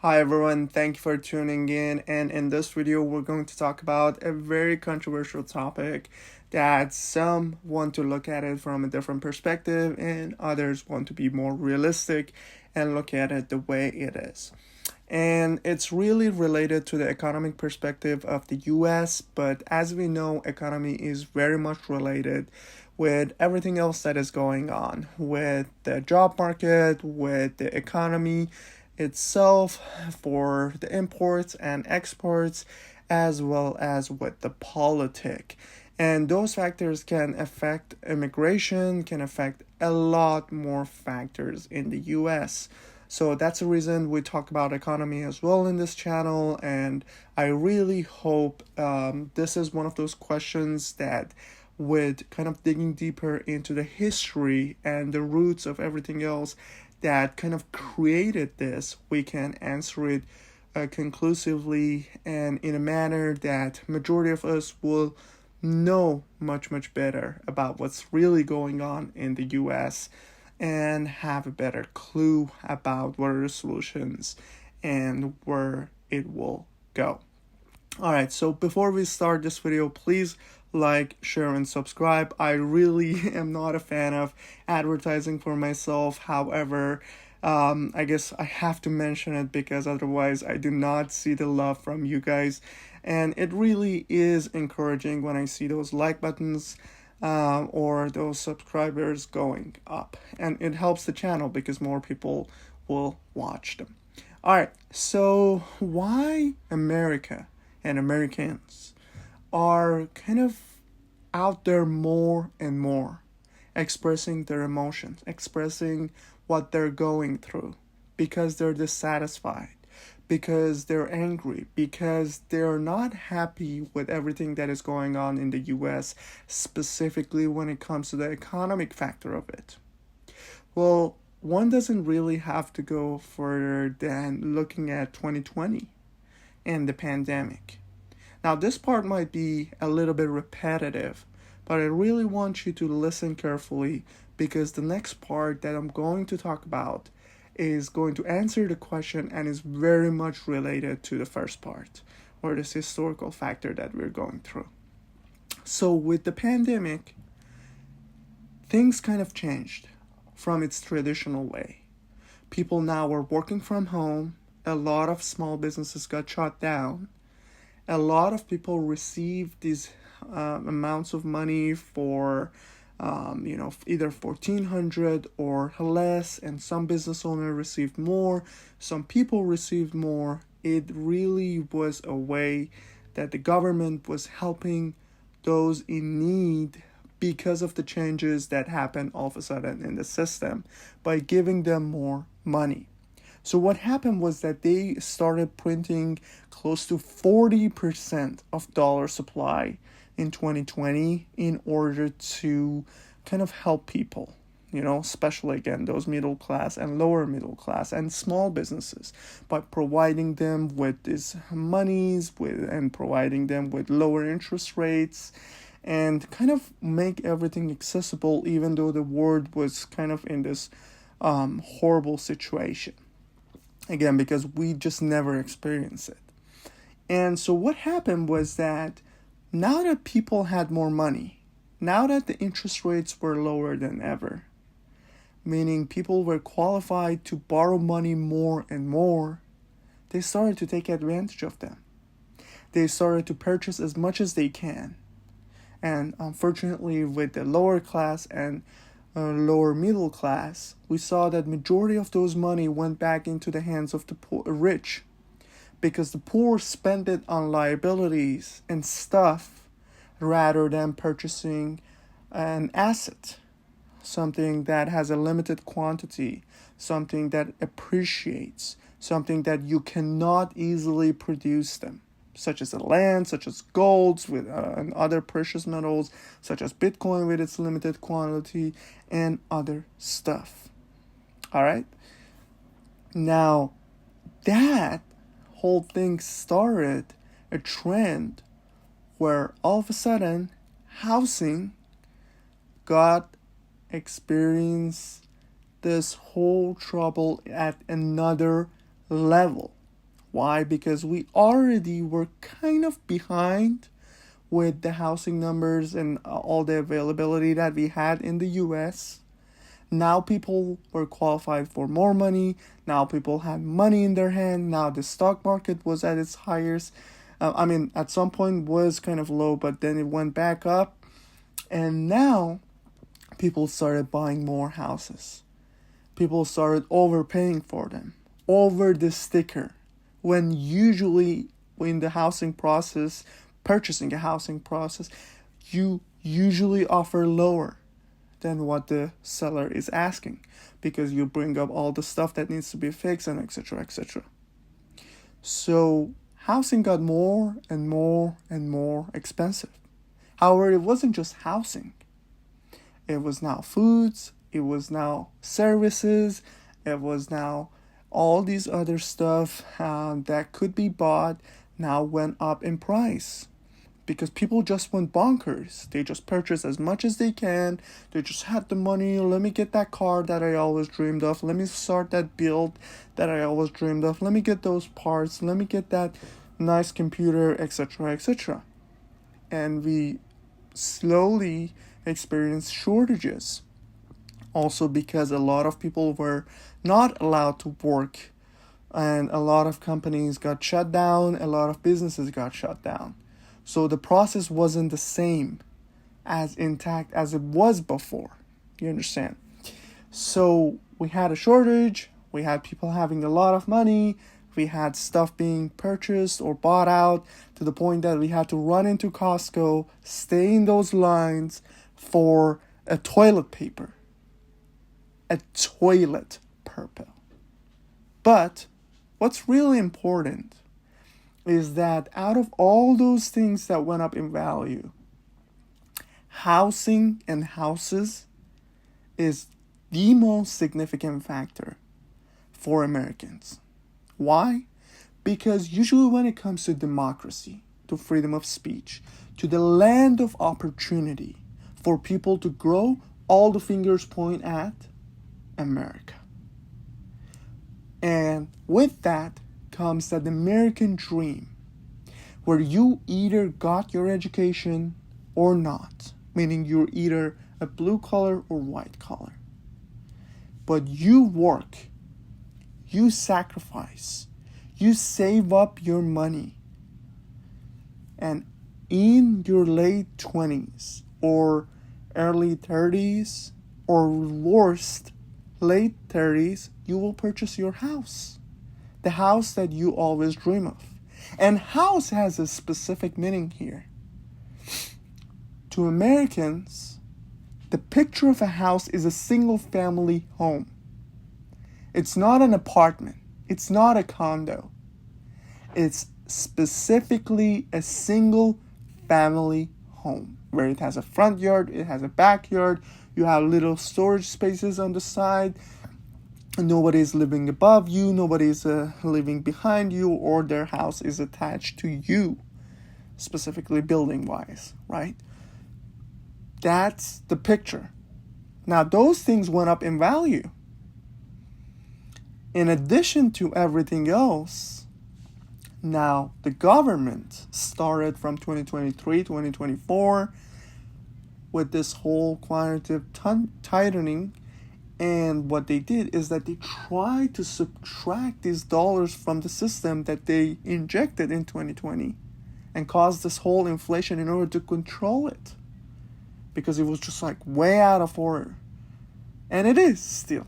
Hi everyone, thank you for tuning in. And in this video, we're going to talk about a very controversial topic that some want to look at it from a different perspective, and others want to be more realistic and look at it the way it is. And it's really related to the economic perspective of the US, but as we know, economy is very much related with everything else that is going on with the job market, with the economy itself, for the imports and exports, as well as with the politic. And those factors can affect immigration, can affect a lot more factors in the US. So that's the reason we talk about economy as well in this channel. And I really hope this is one of those questions that, with kind of digging deeper into the history and the roots of everything else that kind of created this, we can answer it conclusively and in a manner that majority of us will know much better about what's really going on in the US and have a better clue about what are the solutions and where it will go. Alright, so before we start this video, please like, share, and subscribe. I really am not a fan of advertising for myself. However, I guess I have to mention it because otherwise I do not see the love from you guys. And it really is encouraging when I see those like buttons or those subscribers going up. And it helps the channel because more people will watch them. Alright, so why America and Americans are kind of out there more and more, expressing their emotions, expressing what they're going through, because they're dissatisfied, because they're angry, because they're not happy with everything that is going on in the US, specifically when it comes to the economic factor of it. Well, one doesn't really have to go further than looking at 2020 and the pandemic. Now, this part might be a little bit repetitive, but I really want you to listen carefully because the next part that I'm going to talk about is going to answer the question and is very much related to the first part, or this historical factor that we're going through. So with the pandemic, things kind of changed from its traditional way. People now were working from home. A lot of small businesses got shut down. A lot of people received these amounts of money for either 1,400 or less, and some business owners received more, some people received more. It really was a way that the government was helping those in need because of the changes that happened all of a sudden in the system by giving them more money. So what happened was that they started printing close to 40% of dollar supply in 2020 in order to kind of help people, especially again, those middle class and lower middle class and small businesses, by providing them with these monies and providing them with lower interest rates and kind of make everything accessible, even though the world was kind of in this horrible situation. Again, because we just never experienced it. And so what happened was that now that people had more money, now that the interest rates were lower than ever, meaning people were qualified to borrow money more and more, they started to take advantage of them. They started to purchase as much as they can. And unfortunately, with the lower class and lower middle class, we saw that majority of those money went back into the hands of the rich, because the poor spent it on liabilities and stuff rather than purchasing an asset, something that has a limited quantity, something that appreciates, something that you cannot easily produce them, such as the land, such as golds with and other precious metals, such as Bitcoin with its limited quantity, and other stuff. All right. Now, that whole thing started a trend where all of a sudden housing got experienced this whole trouble at another level. Why? Because we already were kind of behind with the housing numbers and all the availability that we had in the US. Now people were qualified for more money. Now people had money in their hand. Now the stock market was at its highest. At some point was kind of low, but then it went back up. And now people started buying more houses. People started overpaying for them, over the sticker. When usually in the housing process, purchasing a housing process, you usually offer lower than what the seller is asking, because you bring up all the stuff that needs to be fixed and etc. etc. So housing got more and more and more expensive. However, it wasn't just housing. It was now foods, it was now services, it was now all these other stuff that could be bought now went up in price. Because people just went bonkers. They just purchased as much as they can. They just had the money. Let me get that car that I always dreamed of. Let me start that build that I always dreamed of. Let me get those parts. Let me get that nice computer, etc., etc. And we slowly experienced shortages. Also because a lot of people were not allowed to work. And a lot of companies got shut down. A lot of businesses got shut down. So the process wasn't the same as intact as it was before. You understand? So we had a shortage. We had people having a lot of money. We had stuff being purchased or bought out to the point that we had to run into Costco, stay in those lines for a toilet paper. A toilet paper. But what's really important is that out of all those things that went up in value, housing and houses is the most significant factor for Americans. Why? Because usually when it comes to democracy, to freedom of speech, to the land of opportunity for people to grow, all the fingers point at America. And with that comes that American dream, where you either got your education or not, meaning you're either a blue collar or white collar. But you work, you sacrifice, you save up your money, and in your late 20s or early 30s or worst, late 30s, you will purchase your house. The house that you always dream of. And house has a specific meaning here. To Americans, the picture of a house is a single family home. It's not an apartment. It's not a condo. It's specifically a single family home where it has a front yard, it has a backyard, you have little storage spaces on the side. Nobody's living above you, nobody's living behind you, or their house is attached to you, specifically building-wise, right? That's the picture. Now, those things went up in value. In addition to everything else, now the government started from 2023, 2024 with this whole quantitative tightening. And what they did is that they tried to subtract these dollars from the system that they injected in 2020 and caused this whole inflation in order to control it. Because it was just like way out of order. And it is still.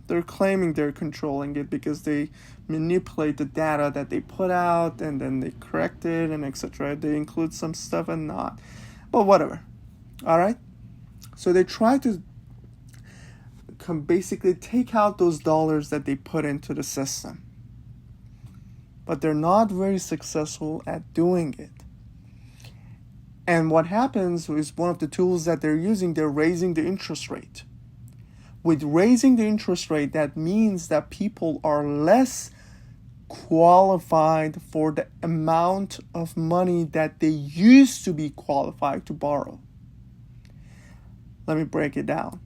They're claiming they're controlling it because they manipulate the data that they put out and then they correct it and etc. They include some stuff and not. But whatever. Alright? So they try to basically take out those dollars that they put into the system. But they're not very successful at doing it. And what happens is one of the tools that they're using, they're raising the interest rate. With raising the interest rate, that means that people are less qualified for the amount of money that they used to be qualified to borrow. Let me break it down.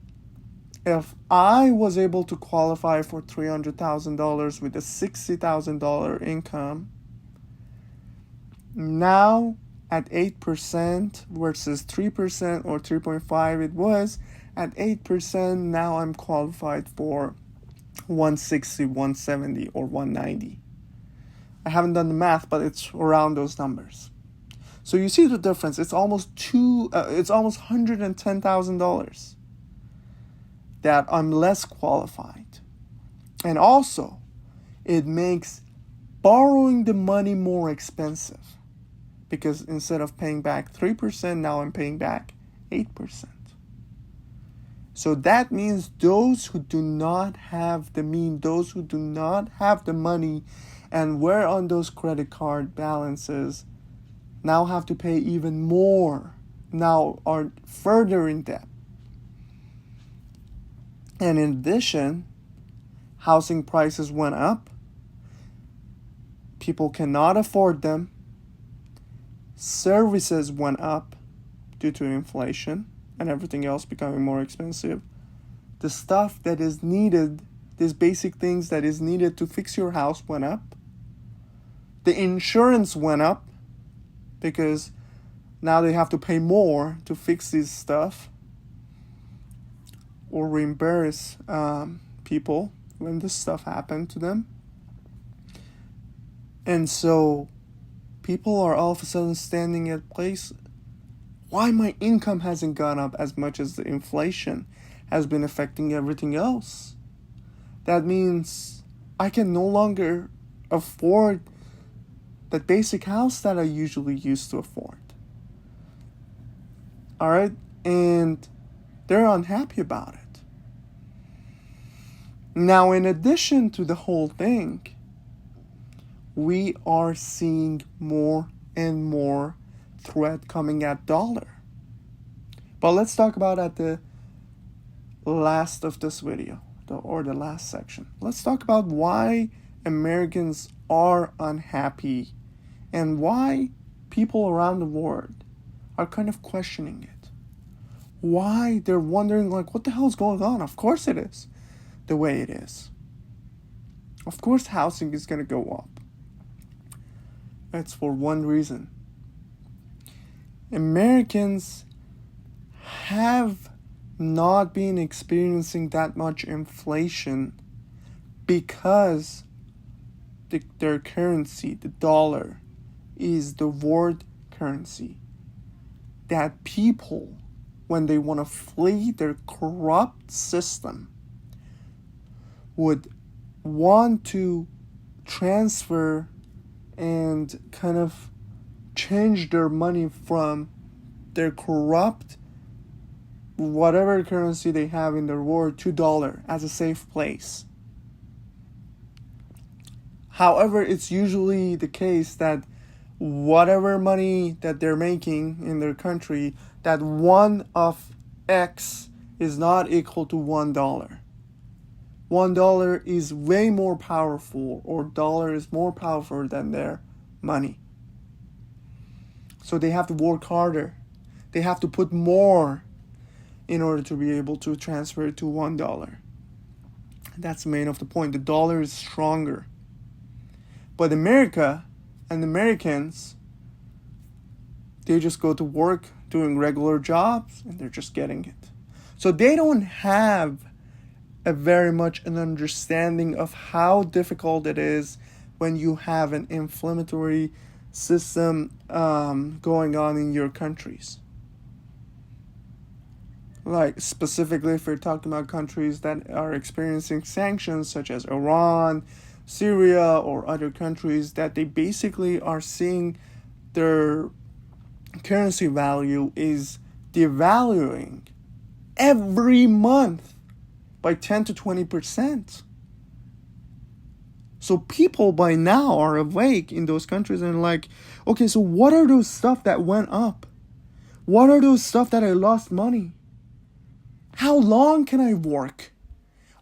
If I was able to qualify for $300,000 with a $60,000 income, now at 8% versus 3% or 3.5 it was, at 8% now I'm qualified for 160, 170 or 190. I haven't done the math, but it's around those numbers. So you see the difference. It's almost $110,000 that I'm less qualified. And also, it makes borrowing the money more expensive, because instead of paying back 3%, now I'm paying back 8%. So that means those who do not have the means, those who do not have the money and were on those credit card balances, now have to pay even more, now are further in debt. And in addition, housing prices went up. People cannot afford them. Services went up due to inflation and everything else becoming more expensive. The stuff that is needed, these basic things that is needed to fix your house went up. The insurance went up because now they have to pay more to fix this stuff or reimburse people when this stuff happened to them. And so people are all of a sudden standing at a place, why my income hasn't gone up as much as the inflation has been affecting everything else. That means I can no longer afford that basic house that I usually used to afford. Alright? And they're unhappy about it. Now, in addition to the whole thing, we are seeing more and more threat coming at dollar. But let's talk about at the last of this video, or the last section. Let's talk about why Americans are unhappy and why people around the world are kind of questioning it. Why they're wondering, like, what the hell is going on? Of course it is the way it is. Of course housing is going to go up. It's for one reason. Americans have not been experiencing that much inflation because their currency, the dollar, is the world currency. That people, when they want to flee their corrupt system, would want to transfer and kind of change their money from their corrupt whatever currency they have in their world to dollar as a safe place. However, it's usually the case that whatever money that they're making in their country, that one of X is not equal to $1. $1 is way more powerful, or dollar is more powerful than their money. So they have to work harder. They have to put more in order to be able to transfer it to $1. That's the main of the point. The dollar is stronger. But America and Americans, they just go to work doing regular jobs and they're just getting it. So they don't have a very much an understanding of how difficult it is when you have an inflammatory system going on in your countries. Like specifically if we're talking about countries that are experiencing sanctions such as Iran, Syria, or other countries, that they basically are seeing their currency value is devaluing every month by 10 to 20%. So people by now are awake in those countries and like, okay, so what are those stuff that went up? What are those stuff that I lost money? How long can I work?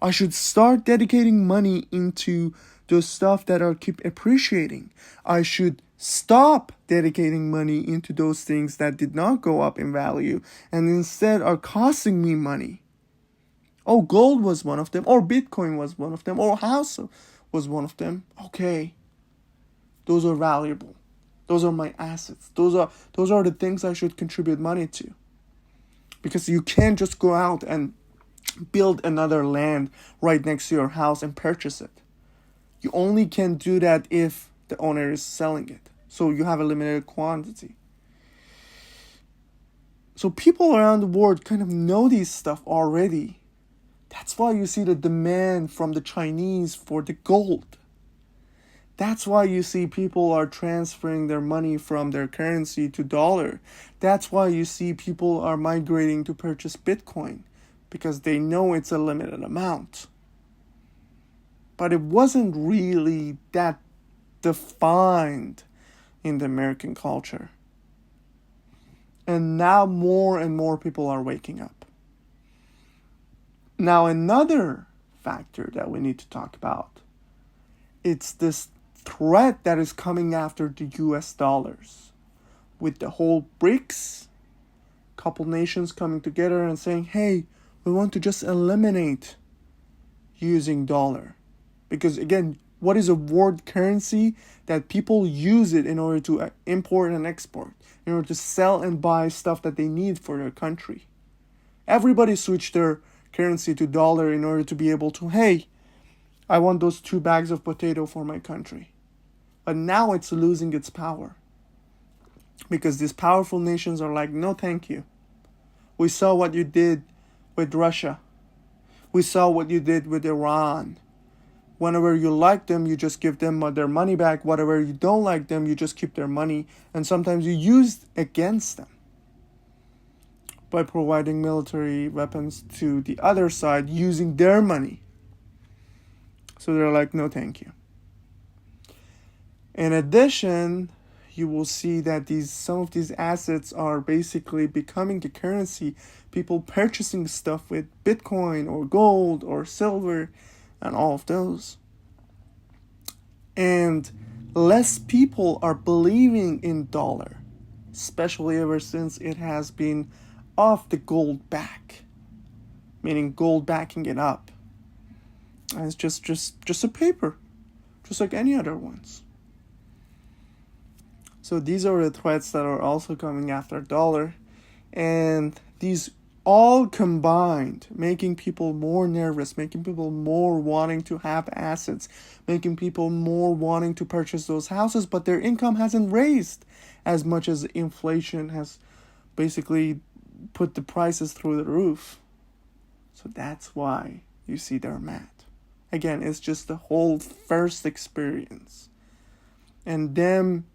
I should start dedicating money into those stuff that are keep appreciating. I should stop dedicating money into those things that did not go up in value and instead are costing me money. Oh, gold was one of them, or Bitcoin was one of them, or house was one of them. Okay, those are valuable. Those are my assets. Those are the things I should contribute money to. Because you can't just go out and build another land right next to your house and purchase it. You only can do that if the owner is selling it. So you have a limited quantity. So people around the world kind of know these stuff already. That's why you see the demand from the Chinese for the gold. That's why you see people are transferring their money from their currency to dollar. That's why you see people are migrating to purchase Bitcoin, because they know it's a limited amount. But it wasn't really that defined in the American culture. And now more and more people are waking up. Now another factor that we need to talk about, it's this threat that is coming after the US dollars. With the whole BRICS, couple nations coming together and saying, hey, we want to just eliminate using dollar. Because again, what is a world currency? That people use it in order to import and export, in order to sell and buy stuff that they need for their country. Everybody switched their currency to dollar in order to be able to, hey, I want those 2 bags of potato for my country. But now it's losing its power. Because these powerful nations are like, no thank you. We saw what you did with Russia. We saw what you did with Iran. Whenever you like them, you just give them their money back. Whatever you don't like them, you just keep their money. And sometimes you use against them by providing military weapons to the other side using their money. So they're like, no thank you. In addition, you will see that some of these assets are basically becoming the currency. People purchasing stuff with Bitcoin or gold or silver and all of those. And less people are believing in dollar, especially ever since it has been off the gold back, meaning gold backing it up. And it's just a paper, just like any other ones. So these are the threats that are also coming after dollar, and these all combined making people more nervous, making people more wanting to have assets, making people more wanting to purchase those houses, but their income hasn't raised as much as inflation has basically put the prices through the roof. So that's why you see they're mad. Again, it's just the whole first experience and them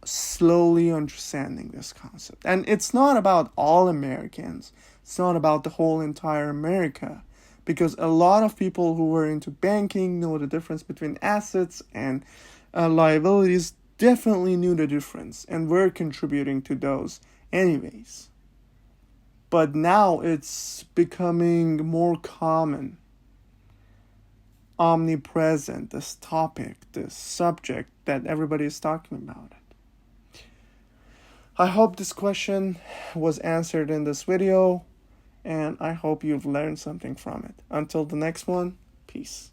slowly understanding this concept. And it's not about all Americans. It's not about the whole entire America, because a lot of people who were into banking know the difference between assets and liabilities, definitely knew the difference and were contributing to those anyways. But now it's becoming more common, omnipresent, this topic, this subject that everybody is talking about. I hope this question was answered in this video, and I hope you've learned something from it. Until the next one, peace.